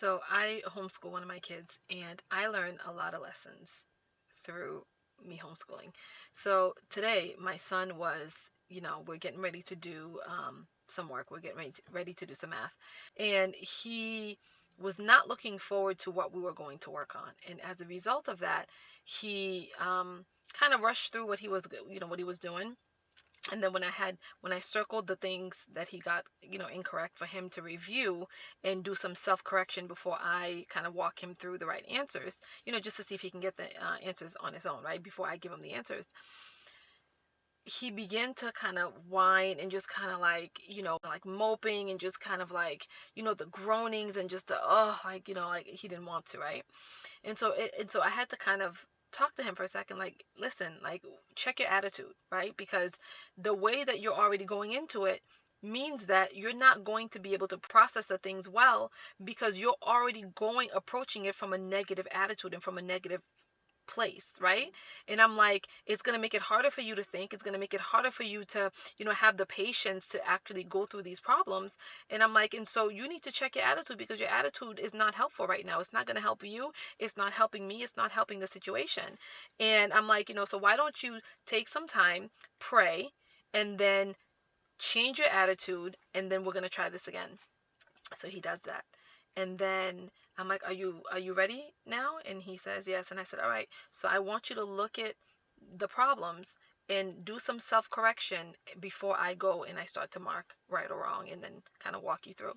So I homeschool one of my kids, and I learn a lot of lessons through me homeschooling. So today, my son was, we're getting ready to do some work. We're getting ready to do some math, and he was not looking forward to what we were going to work on. And as a result of that, he kind of rushed through what he was, what he was doing. And then when I circled the things that he got incorrect, for him to review and do some self-correction before I kind of walk him through the right answers, just to see if he can get the answers on his own, right, before I give him the answers. He began to kind of whine and just kind of like, like moping and just kind of like, the groanings and just the like, like he didn't want to, right? And so I had to kind of talk to him for a second, like, listen, like, check your attitude, right? Because the way that you're already going into it means that you're not going to be able to process the things well, because you're already approaching it from a negative attitude and from a negative place, right? And I'm like, it's going to make it harder for you to think. It's going to make it harder for you to, have the patience to actually go through these problems. And I'm like, and so you need to check your attitude, because your attitude is not helpful right now. It's not going to help you. It's not helping me. It's not helping the situation. And I'm like, so why don't you take some time, pray, and then change your attitude, and then we're going to try this again. So he does that. And then I'm like, are you ready now? And he says yes. And I said, all right, so I want you to look at the problems and do some self-correction before I go and I start to mark right or wrong, and then kind of walk you through.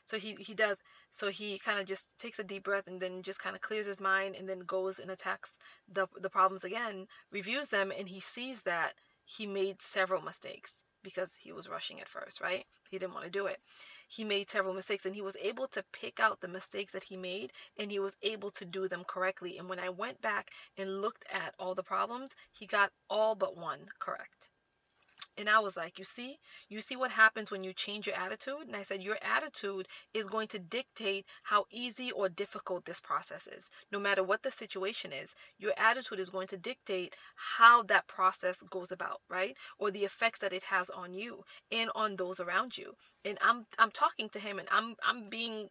So he does. So he kind of just takes a deep breath, and then just kind of clears his mind, and then goes and attacks the problems again, reviews them, and he sees that he made several mistakes because he was rushing at first, right? He didn't want to do it. He made several mistakes, and he was able to pick out the mistakes that he made, and he was able to do them correctly. And when I went back and looked at all the problems, he got all but one correct. And I was like, you see what happens when you change your attitude? And I said, your attitude is going to dictate how easy or difficult this process is. No matter what the situation is, your attitude is going to dictate how that process goes about, right? Or the effects that it has on you and on those around you. And I'm talking to him, and I'm being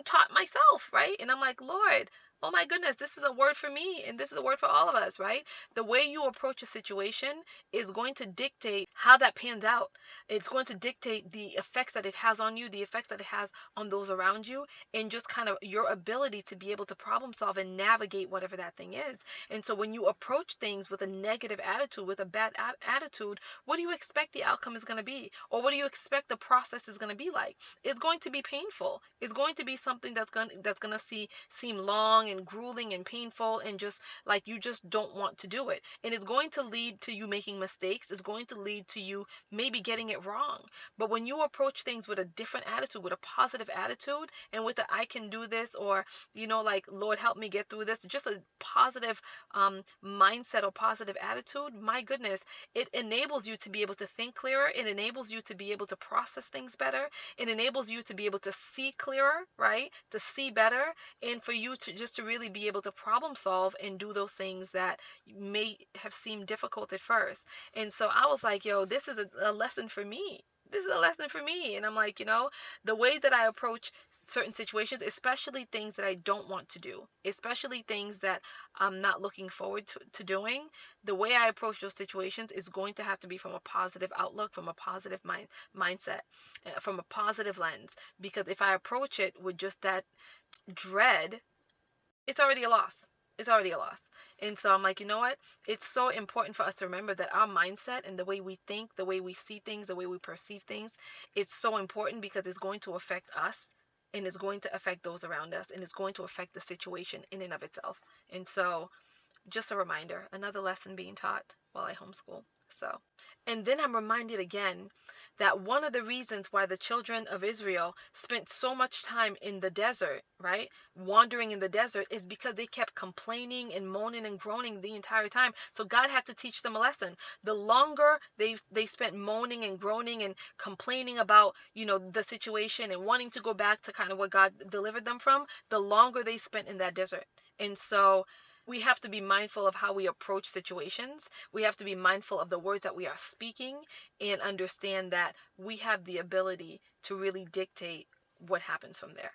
taught myself, right? And I'm like, Lord, oh my goodness, this is a word for me, and this is a word for all of us, right? The way you approach a situation is going to dictate how that pans out. It's going to dictate the effects that it has on you, the effects that it has on those around you, and just kind of your ability to be able to problem solve and navigate whatever that thing is. And so when you approach things with a negative attitude, with a bad attitude, what do you expect the outcome is going to be? Or what do you expect the process is going to be like? It's going to be painful. It's going to be something that's going to seem long and grueling and painful, and just like you just don't want to do it. And it's going to lead to you making mistakes. It's going to lead to you maybe getting it wrong. But when you approach things with a different attitude, with a positive attitude, and with I can do this, or like, Lord, help me get through this, just a positive mindset or positive attitude, my goodness, it enables you to be able to think clearer. It enables you to be able to process things better. It enables you to be able to see clearer, right? To see better, and for you to really be able to problem solve and do those things that may have seemed difficult at first. And so I was like, yo, this is a lesson for me. This is a lesson for me. And I'm like, the way that I approach certain situations, especially things that I don't want to do, especially things that I'm not looking forward to doing, the way I approach those situations is going to have to be from a positive outlook, from a positive mindset, from a positive lens. Because if I approach it with just that dread, it's already a loss. It's already a loss. And so I'm like, you know what? It's so important for us to remember that our mindset and the way we think, the way we see things, the way we perceive things, it's so important, because it's going to affect us, and it's going to affect those around us, and it's going to affect the situation in and of itself. And so just a reminder, another lesson being taught while I homeschool. So, and then I'm reminded again that one of the reasons why the children of Israel spent so much time in the desert, right, wandering in the desert, is because they kept complaining and moaning and groaning the entire time. So God had to teach them a lesson. The longer they spent moaning and groaning and complaining about, the situation, and wanting to go back to kind of what God delivered them from, the longer they spent in that desert. And so we have to be mindful of how we approach situations. We have to be mindful of the words that we are speaking, and understand that we have the ability to really dictate what happens from there.